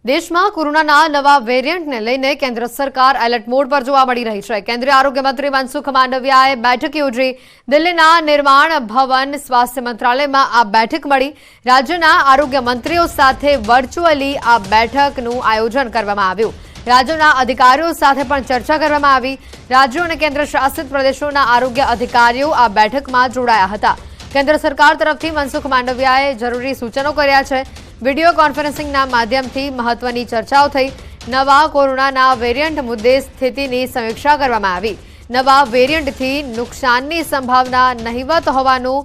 દેશમાં કોરોનાના નવા વેરિયન્ટને લઈને કેન્દ્ર સરકાર એલર્ટ મોડ પર જોવા મળી રહી છે। કેન્દ્રીય આરોગ્ય મંત્રી મનસુખ માંડવિયાએ બેઠક યોજી દિલ્હીના નિર્માણ ભવન સ્વાસ્થ્ય મંત્રાલયમાં આ બેઠક મળી। રાજ્યના આરોગ્ય મંત્રીઓ સાથે વર્ચ્યુઅલી આ બેઠકનું આયોજન કરવામાં આવ્યું। રાજ્યોના અધિકારીઓ સાથે પણ ચર્ચા કરવામાં આવી। રાજ્યો અને કેન્દ્ર શાસિત પ્રદેશોના આરોગ્ય અધિકારીઓ આ બેઠકમાં જોડાયા હતા। કેન્દ્ર સરકાર તરફથી મનસુખ માંડવિયાએ જરૂરી સૂચનો કર્યા છે। वीडियो कॉन्फ्रेंसिंगना माध्यमथी महत्वनी चर्चाओ थई। नवा कोरोनाना वेरियंट मुद्दे स्थितिनी समीक्षा करवामां आवी। नवा वेरियंटथी नुकसाननी संभावना नहीवत होवानुं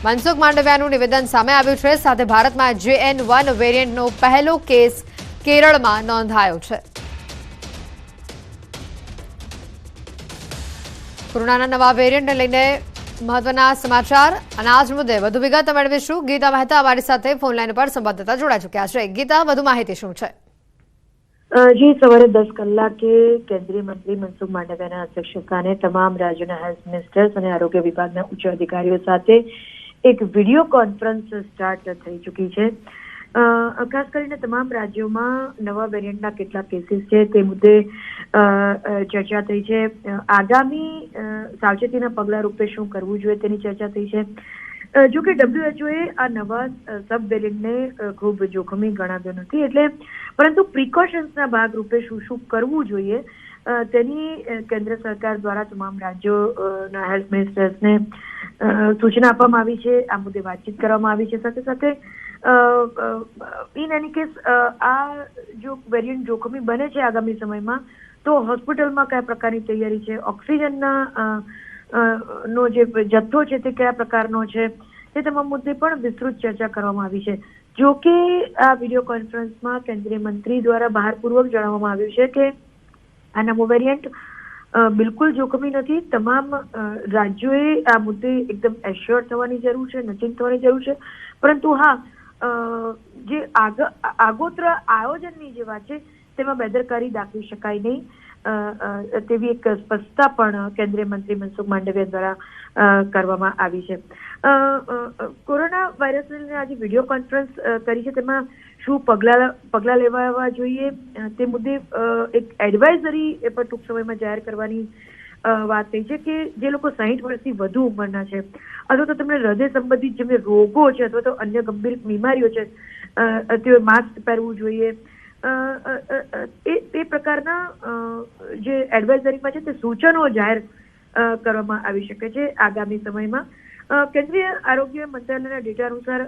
मनसुख मांडवियानुं निवेदन सामे आव्युं छे। साथे भारतमां JN1 वेरियंटनो पहेलो केस केरळमां नोंधायो छे। कोरोनाना नवा वेरियंटने लईने महत्वना समाचार अनाज मुद्दे વધુ વિગત મેળવીશું। ગીતા મહેતા અમારી સાથે ફોન લાઈન પર સંવાદદાતા જોડાઈ ચૂક્યા છે। ગીતા, વધુ માહિતી શું છે? जी सवारे 10 कलाके केंद्रीय मंत्री मनसुख मांडवियाना अध्यक्षस्थाने तमाम राज्योना हेल्थ मिनिस्टर्स અને આરોગ્ય વિભાગના ઉચ્ચ અધિકારીઓ સાથે એક વિડિયો કોન્ફરન્સ સ્ટાર્ટ થઈ ચૂકી છે। ખાસ કરીને તમામ રાજ્યોમાં નવા વેરિયન્ટના કેટલા કેસીસ છે તે મુદ્દે ચર્ચા થઈ છે। આગામી સાવચેતીના પગલા રૂપે શું કરવું જોઈએ તેની ચર્ચા થઈ છે। જો કે WHO આ નવા સબ વેરિયન્ટને ખૂબ જોખમી ગણાવ્યો નથી, એટલે પરંતુ પ્રિકોશન્સના ભાગરૂપે શું શું કરવું જોઈએ તેની કેન્દ્ર સરકાર દ્વારા તમામ રાજ્યોના હેલ્થ મિનિસ્ટર્સને સૂચના આપવામાં આવી છે। આ મુદ્દે વાતચીત કરવામાં આવી છે। સાથે સાથે ઇન એની કેસ આ જો વેરિયન્ટ જોખમી બને છે આગામી સમયમાં તો હોસ્પિટલમાં કયા પ્રકારની તૈયારી છે, ઓક્સિજનના નો જે જથ્થો છે તે કયા પ્રકારનો છે તે તમામ મુદ્દે પણ વિસ્તૃત ચર્ચા કરવામાં આવી છે। જો કે આ વિડીયો કોન્ફરન્સમાં કેન્દ્રીય મંત્રી દ્વારા ભારપૂર્વક જણાવવામાં આવ્યું છે કે આ નવો વેરિયન્ટ બિલકુલ જોખમી નથી। તમામ રાજ્યોએ આ મુદ્દે એકદમ એશ્યોર થવાની જરૂર છે, નજીક થવાની જરૂર છે। પરંતુ હા, જે આગોતરા આયોજનની જે વાત છે તેમાં બેદરકારી દાખવી શકાય નહીં તેવી એક સ્પષ્ટતા પણ કેન્દ્રીય મંત્રી મનસુખ માંડવિયા દ્વારા કરવામાં આવી છે। કોરોના વાયરસને લઈને આજે વિડીયો કોન્ફરન્સ કરી છે, તેમાં શું પગલા લેવા જોઈએ તે મુદ્દે એક એડવાઇઝરી પણ ટૂંક સમયમાં જાહેર કરવાની વાત થઈ છે કે જે લોકો 60 વર્ષથી વધુ ઉંમરના છે અથવા તો તેમને હૃદય સંબંધિત જે રોગો છે અથવા તો અન્ય ગંભીર બીમારીઓ છે તેઓ માસ્ક પહેરવું જોઈએ। તે પ્રકારના જે એડવાઇઝરીમાં છે તે સૂચનો જાહેર કરવામાં આવી શકે છે આગામી સમયમાં। કેન્દ્રીય આરોગ્ય મંત્રાલયના ડેટા અનુસાર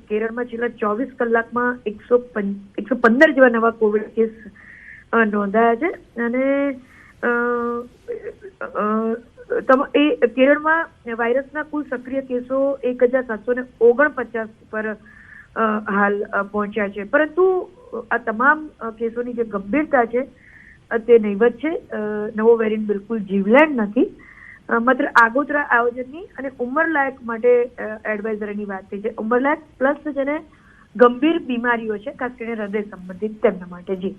કેરળમાં છેલ્લા 24 કલાકમાં 115 જેવા નવા કોવિડ કેસ નોંધાયા છે અને કેરળમાં વાયરસના કુલ સક્રિય કેસો 1749 પર હાલ પહોંચ્યા છે। પરંતુ આ તમામ કેસોની જે ગંભીરતા છે તે નહીવત છે। નવો વેરિયન્ટ બિલકુલ જીવલેણ નથી, માત્ર આગોતરા આયોજનની અને ઉંમરલાયક માટે એડવાઇઝરીની વાત થઈ છે। ઉંમરલાયક પ્લસ જેને ગંભીર બીમારીઓ છે, ખાસ કરીને હૃદય સંબંધિત તેમના માટે। જી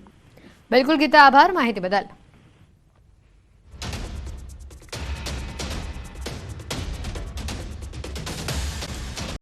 બિલકુલ ગીતા, આભાર માહિતી બદલ।